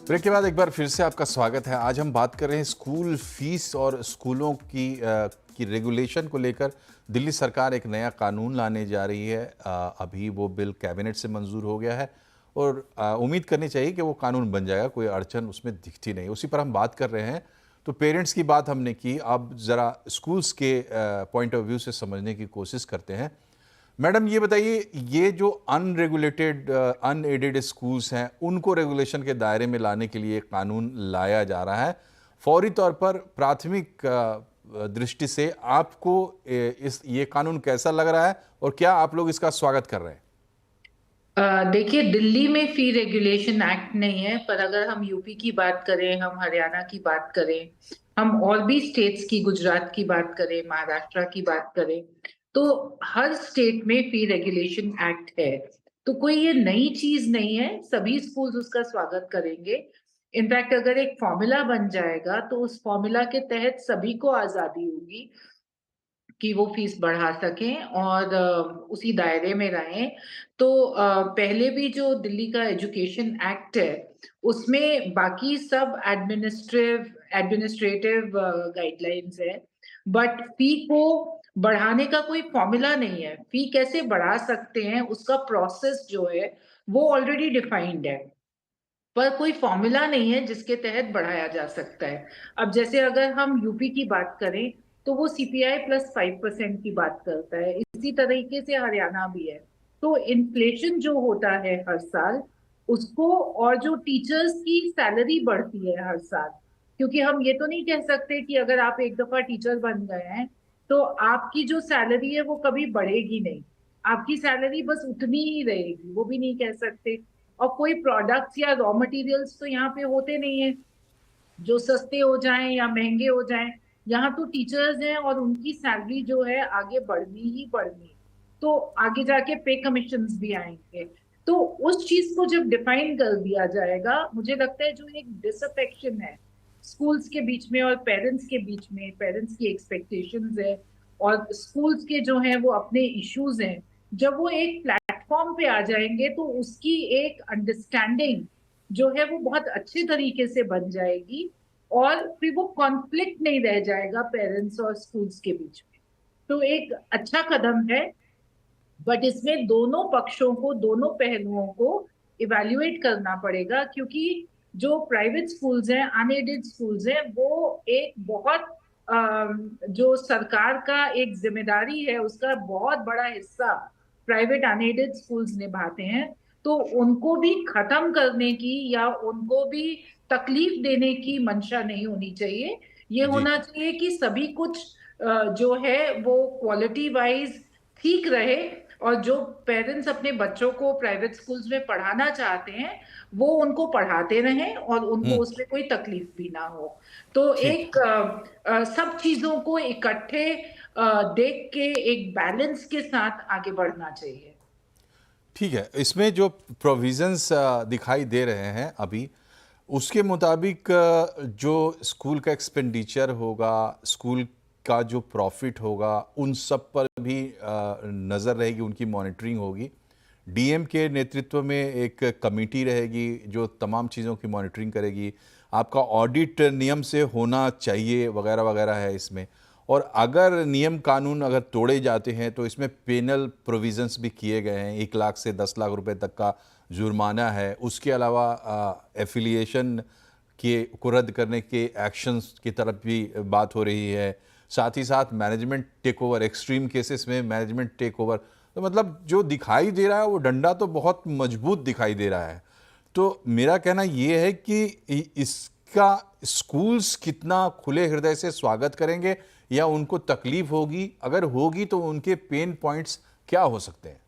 Break के बाद एक बार फिर से आपका स्वागत है। आज हम बात कर रहे हैं स्कूल फीस और स्कूलों की रेगुलेशन को लेकर। दिल्ली सरकार एक नया कानून लाने जा रही है। अभी वो बिल कैबिनेट से मंजूर हो गया है और उम्मीद करनी चाहिए कि वो कानून बन जाएगा, कोई अड़चन उसमें दिखती नहीं। उसी पर हम बात कर रहे हैं। तो पेरेंट्स की बात हमने की, अब ज़रा स्कूल्स के पॉइंट ऑफ व्यू से समझने की कोशिश करते हैं। मैडम ये बताइए, ये जो अनरेगुलेटेड अनएडेड स्कूल्स हैं उनको रेगुलेशन के दायरे में लाने के लिए कानून लाया जा रहा है। फौरी तौर पर प्राथमिक दृष्टि से आपको इस ये कानून कैसा लग रहा है और क्या आप लोग इसका स्वागत कर रहे हैं? देखिए, दिल्ली में फी रेगुलेशन एक्ट नहीं है, पर अगर हम यूपी की बात करें, हम हरियाणा की बात करें, हम और भी स्टेट्स की, गुजरात की बात करें, महाराष्ट्र की बात करें, तो हर स्टेट में फी रेगुलेशन एक्ट है। तो कोई ये नई चीज नहीं है, सभी स्कूल्स उसका स्वागत करेंगे। इनफैक्ट अगर एक फॉर्मूला बन जाएगा तो उस फॉर्मूला के तहत सभी को आजादी होगी कि वो फीस बढ़ा सकें और उसी दायरे में रहें। तो पहले भी जो दिल्ली का एजुकेशन एक्ट है, उसमें बाकी सब एडमिनिस्ट्रेटिव गाइडलाइंस है, बट फी को बढ़ाने का कोई फॉर्मूला नहीं है। फी कैसे बढ़ा सकते हैं, उसका प्रोसेस जो है, वो ऑलरेडी डिफाइंड है। पर कोई फॉर्मूला नहीं है जिसके तहत बढ़ाया जा सकता है। अब जैसे अगर हम यूपी की बात करें, तो वो सीपीआई प्लस 5% की बात करता है। इसी तरीके से हरियाणा भी है। तो इन्फ्लेशन जो होता है हर साल, उसको, और जो टीचर्स की सैलरी बढ़ती है हर साल, क्योंकि हम ये तो नहीं कह सकते कि अगर आप एक दफा टीचर बन गए हैं तो आपकी जो सैलरी है वो कभी बढ़ेगी नहीं। आपकी सैलरी बस उतनी ही रहेगी, वो भी नहीं कह सकते। और कोई प्रोडक्ट्स या रॉ मटेरियल्स तो यहाँ पे होते नहीं है जो सस्ते हो जाएं या महंगे हो जाएं। यहाँ तो टीचर्स हैं और उनकी सैलरी जो है आगे बढ़नी ही बढ़नी। तो आगे जाके पे कमीशंस भी आएंगे। तो उस चीज को जब डिफाइन कर दिया जाएगा, मुझे लगता है जो एक डिसअफेक्शन है स्कूल्स के बीच में और पेरेंट्स के बीच में, पेरेंट्स की एक्सपेक्टेशंस है और स्कूल्स के जो हैं वो अपने इश्यूज हैं, जब वो एक प्लेटफॉर्म पे आ जाएंगे तो उसकी एक अंडरस्टैंडिंग जो है वो बहुत अच्छे तरीके से बन जाएगी और फिर वो कॉन्फ्लिक्ट नहीं रह जाएगा पेरेंट्स और स्कूल्स के बीच में। तो एक अच्छा कदम है, बट इसमें दोनों पक्षों को, दोनों पहलुओं को इवैल्यूएट करना पड़ेगा, क्योंकि जो प्राइवेट स्कूल्स हैं, अनएडेड स्कूल्स हैं, वो एक बहुत जो सरकार का एक जिम्मेदारी है, उसका बहुत बड़ा हिस्सा प्राइवेट अनएडेड स्कूल्स निभाते हैं। तो उनको भी खत्म करने की या उनको भी तकलीफ देने की मंशा नहीं होनी चाहिए। ये जी। होना चाहिए कि सभी कुछ जो है वो क्वालिटी वाइज ठीक रहे, और जो पेरेंट्स अपने बच्चों को प्राइवेट स्कूल्स में पढ़ाना चाहते हैं वो उनको पढ़ाते रहें और उनको हम्म। उसमें कोई तकलीफ भी ना हो। तो ठीक। एक सब चीजों को इकट्ठे देख के एक बैलेंस के साथ आगे बढ़ना चाहिए। ठीक है, इसमें जो प्रोविजंस दिखाई दे रहे हैं अभी, उसके मुताबिक जो स्कूल का एक्सपेंडिचर होगा, स्कूल का जो प्रॉफिट होगा, उन सब पर भी नज़र रहेगी, उनकी मॉनिटरिंग होगी। डीएम के नेतृत्व में एक कमेटी रहेगी जो तमाम चीज़ों की मॉनिटरिंग करेगी। आपका ऑडिट नियम से होना चाहिए वगैरह वगैरह है इसमें। और अगर नियम कानून अगर तोड़े जाते हैं तो इसमें पेनल प्रोविजंस भी किए गए हैं। 1 लाख से 10 लाख रुपए तक का जुर्माना है। उसके अलावा एफिलिएशन के को रद्द करने के एक्शंस की तरफ भी बात हो रही है। साथ ही साथ management take over, extreme cases में मैनेजमेंट टेक ओवर। तो मतलब जो दिखाई दे रहा है वो डंडा तो बहुत मजबूत दिखाई दे रहा है। तो मेरा कहना ये है कि इसका स्कूल्स कितना खुले हृदय से स्वागत करेंगे या उनको तकलीफ होगी? अगर होगी तो उनके पेन पॉइंट्स क्या हो सकते हैं?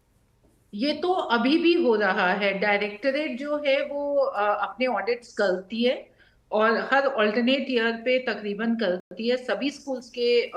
ये तो अभी भी हो रहा है। डायरेक्टरेट जो है वो अपने ऑडिट्स करती है और हर ऑल्टरनेट ईयर पे तकरीबन करती है। सभी स्कूल्स के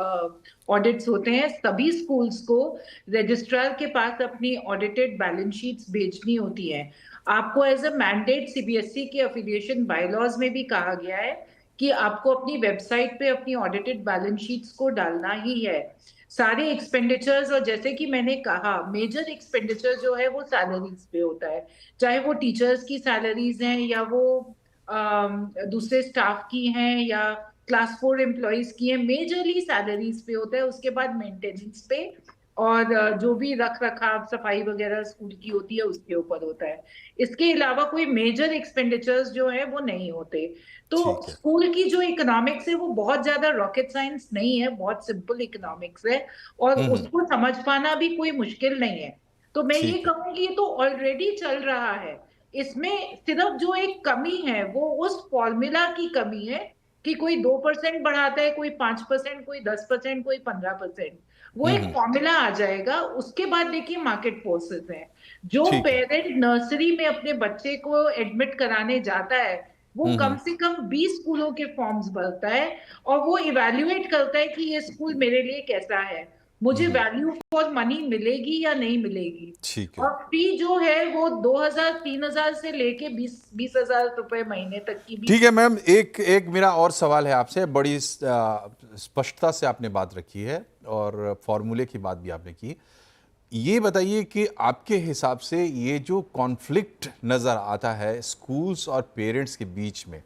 ऑडिट्स होते हैं। सभी स्कूल्स को रजिस्ट्रार के पास अपनी ऑडिटेड बैलेंस शीट्स भेजनी होती है। आपको एज अ मैंडेट सीबीएसई के एफिलिएशन बायलॉज में भी कहा गया है कि आपको अपनी वेबसाइट पे अपनी ऑडिटेड बैलेंस शीट्स को डालना ही है। सारे एक्सपेंडिचर्स, और जैसे कि मैंने कहा, मेजर एक्सपेंडिचर जो है वो सैलरीज पे होता है, चाहे वो टीचर्स की सैलरीज हैं या वो दूसरे स्टाफ की हैं या क्लास 4 एम्प्लॉइज की हैं, मेजरली सैलरीज पे होता है, उसके बाद मेंटेनेंस पे और जो भी रख रखाव सफाई वगैरह स्कूल की होती है उसके ऊपर होता है। इसके अलावा कोई मेजर एक्सपेंडिचर्स जो है वो नहीं होते। तो ठीक है। स्कूल की जो इकोनॉमिक्स है वो बहुत ज्यादा रॉकेट साइंस नहीं है, बहुत सिंपल इकोनॉमिक्स है और हम्म। उसको समझ पाना भी कोई मुश्किल नहीं है। तो मैं ये ठीक है। कहूंगी ये तो ऑलरेडी चल रहा है। इसमें सिर्फ जो एक कमी है वो उस फॉर्मूला की कमी है कि कोई 2% बढ़ाता है, कोई 5%, कोई 10%, कोई 15%। वो एक हम्म। फॉर्मूला आ जाएगा, उसके बाद देखिए मार्केट फोर्सेस हैं। जो ठीक है। पेरेंट नर्सरी में अपने बच्चे को एडमिट कराने जाता है वो कम हम्म। से कम 20 स्कूलों के फॉर्म्स भरता है और वो इवैल्यूएट करता है कि ये स्कूल मेरे लिए कैसा है, मुझे हम्म। वैल्यू फॉर मनी मिलेगी या नहीं मिलेगी। ठीक है। और फी जो है वो 2000-3000 से लेके 20,000 रुपए महीने तक की भी। ठीक है मैम, एक एक मेरा और सवाल है आपसे। बड़ी स्पष्टता से आपने बात रखी है और फॉर्मूले की बात भी आपने की। ये बताइए कि आपके हिसाब से ये जो कॉन्फ्लिक्ट नज़र आता है स्कूल्स और पेरेंट्स के बीच में,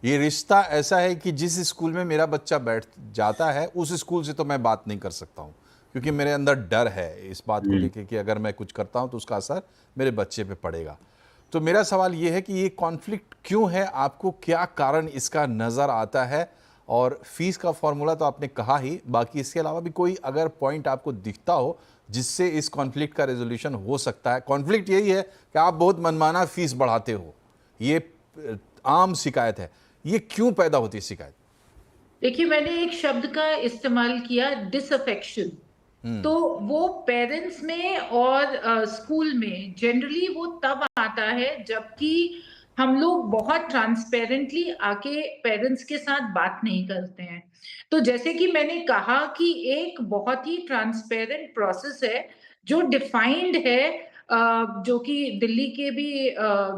ये रिश्ता ऐसा है कि जिस स्कूल में मेरा बच्चा बैठ जाता है उस स्कूल से तो मैं बात नहीं कर सकता हूँ, क्योंकि मेरे अंदर डर है इस बात को लेके कि अगर मैं कुछ करता हूँ तो उसका असर मेरे बच्चे पे पड़ेगा। तो मेरा सवाल ये है कि ये कॉन्फ्लिक्ट क्यों है, आपको क्या कारण इसका नज़र आता है? और फीस का फॉर्मूला तो आपने कहा ही, बाकी इसके अलावा भी कोई अगर पॉइंट आपको दिखता हो जिससे इस कॉन्फ्लिक्ट का रेजोल्यूशन हो सकता है। कॉन्फ्लिक्ट यही है कि आप बहुत मनमाना फीस बढ़ाते हो, ये आम शिकायत है। ये क्यों पैदा होती है शिकायत? देखिए मैंने एक शब्द का इस्तेमाल किया, डिसअफेक्शन। तो वो पेरेंट्स में और स्कूल में जनरली वो तब आता है जबकि हम लोग बहुत ट्रांसपेरेंटली आके पेरेंट्स के साथ बात नहीं करते हैं। तो जैसे कि मैंने कहा कि एक बहुत ही ट्रांसपेरेंट प्रोसेस है जो डिफाइंड है, जो कि दिल्ली के भी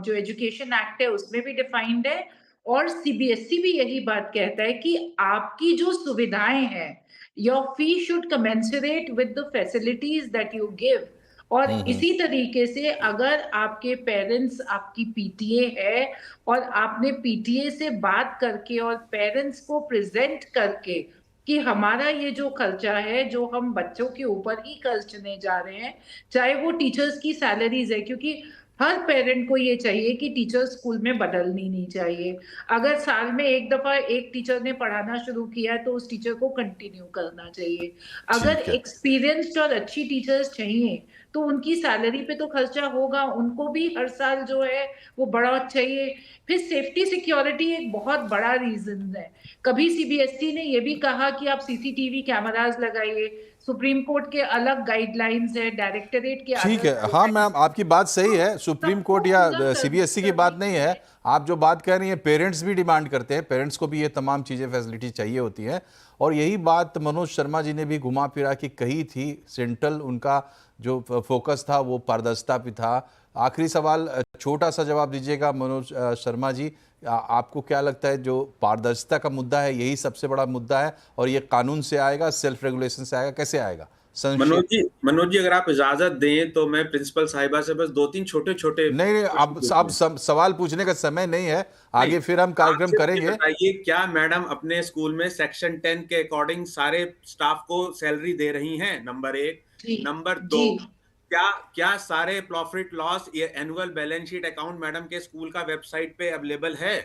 जो एजुकेशन एक्ट है उसमें भी डिफाइंड है और सीबीएसई भी यही बात कहता है कि आपकी जो सुविधाएं हैं, your fee should commensurate with the facilities that you give। और इसी तरीके से अगर आपके पेरेंट्स आपकी पीटीए है और आपने पीटीए से बात करके और पेरेंट्स को प्रेजेंट करके कि हमारा ये जो खर्चा है जो हम बच्चों के ऊपर ही खर्चने जा रहे हैं, चाहे वो टीचर्स की सैलरीज है, क्योंकि हर पेरेंट को ये चाहिए कि टीचर स्कूल में बदलनी नहीं चाहिए। अगर साल में एक दफा एक टीचर ने पढ़ाना शुरू किया है तो उस टीचर को कंटिन्यू करना चाहिए। अगर ठीक है। एक्सपीरियंस्ड और अच्छी टीचर्स चाहिए तो उनकी सैलरी पे तो खर्चा होगा, उनको भी हर साल जो है वो बढ़ा चाहिए। फिर सेफ्टी सिक्योरिटी एक बहुत बड़ा रीजन है। कभी सीबीएसई ने ये भी कहा कि आप सीसीटीवी कैमरास लगाइए, सुप्रीम कोर्ट के अलग गाइडलाइंस है, डायरेक्टरेट के ठीक अलग है, हाँ मैम, गाइडलाइंस। आपकी बात सही है। सुप्रीम सबको कोर्ट पूरा या करने सीबीएसई की बात करने नहीं के है। लिए। आप जो बात कर रही हैं, पेरेंट्स भी डिमांड करते हैं, पेरेंट्स को भी ये तमाम चीज़ें फैसिलिटी चाहिए होती हैं। और यही बात मनोज शर्मा जी ने भी घुमा फिरा के कही थी। सेंट्रल उनका जो फोकस था वो पारदर्शिता पे था। आखिरी सवाल, छोटा सा जवाब दीजिएगा मनोज शर्मा जी। आपको क्या लगता है जो पारदर्शिता का मुद्दा है यही सबसे बड़ा मुद्दा है, और ये कानून से आएगा, सेल्फ रेगुलेशन से आएगा, कैसे आएगा? संक्षेप। मनोज जी अगर आप इजाजत दें तो मैं प्रिंसिपल साहिबा से बस 2-3 छोटे-छोटे नहीं नहीं, प्रश्न अब पूछूं। सवाल पूछने का समय नहीं है, नहीं, आगे फिर हम आप कार्यक्रम सिर्फ ये करेंगे। बताइए क्या मैडम अपने स्कूल में सेक्शन 10 के अकॉर्डिंग सारे स्टाफ को सैलरी दे रही हैं? नंबर 1। जी नंबर जी 2, क्या क्या सारे प्रॉफिट लॉस ये annual balance sheet account madam के स्कूल का वेबसाइट पे अवेलेबल है?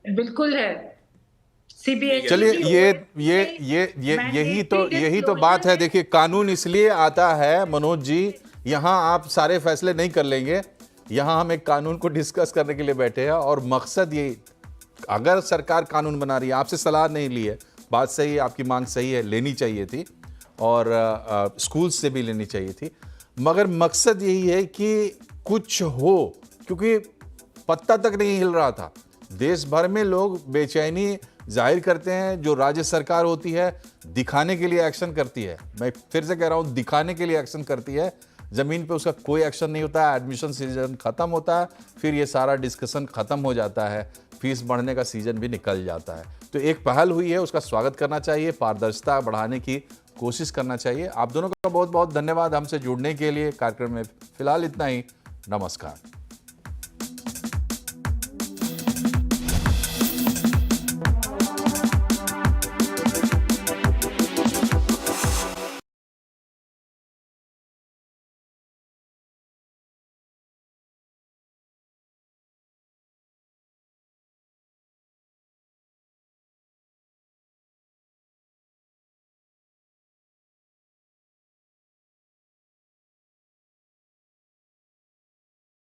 बिल्कुल है। ठीक है, सीबीएसई चलिए, की यही तो डिस्क्लोजर बात है। है। देखिए, कानून इसलिए आता है मनोज जी, यहाँ आप सारे फैसले नहीं कर लेंगे। यहाँ हम एक कानून को डिस्कस करने के लिए बैठे हैं और मकसद ये, अगर सरकार कानून बना रही है, आपसे सलाह नहीं ली है, बात सही है, आपकी मांग सही है, लेनी चाहिए थी और स्कूल से भी लेनी चाहिए थी, मगर मकसद यही है कि कुछ हो, क्योंकि पत्ता तक नहीं हिल रहा था। देश भर में लोग बेचैनी जाहिर करते हैं। जो राज्य सरकार होती है दिखाने के लिए एक्शन करती है, मैं फिर से कह रहा हूँ, दिखाने के लिए एक्शन करती है। ज़मीन पे उसका कोई एक्शन नहीं होता है। एडमिशन सीजन ख़त्म होता है, फिर ये सारा डिस्कशन ख़त्म हो जाता है, फीस बढ़ने का सीजन भी निकल जाता है। तो एक पहल हुई है, उसका स्वागत करना चाहिए, पारदर्शिता बढ़ाने की कोशिश करना चाहिए। आप दोनों का बहुत बहुत धन्यवाद हमसे जुड़ने के लिए कार्यक्रम में। फिलहाल इतना ही, नमस्कार।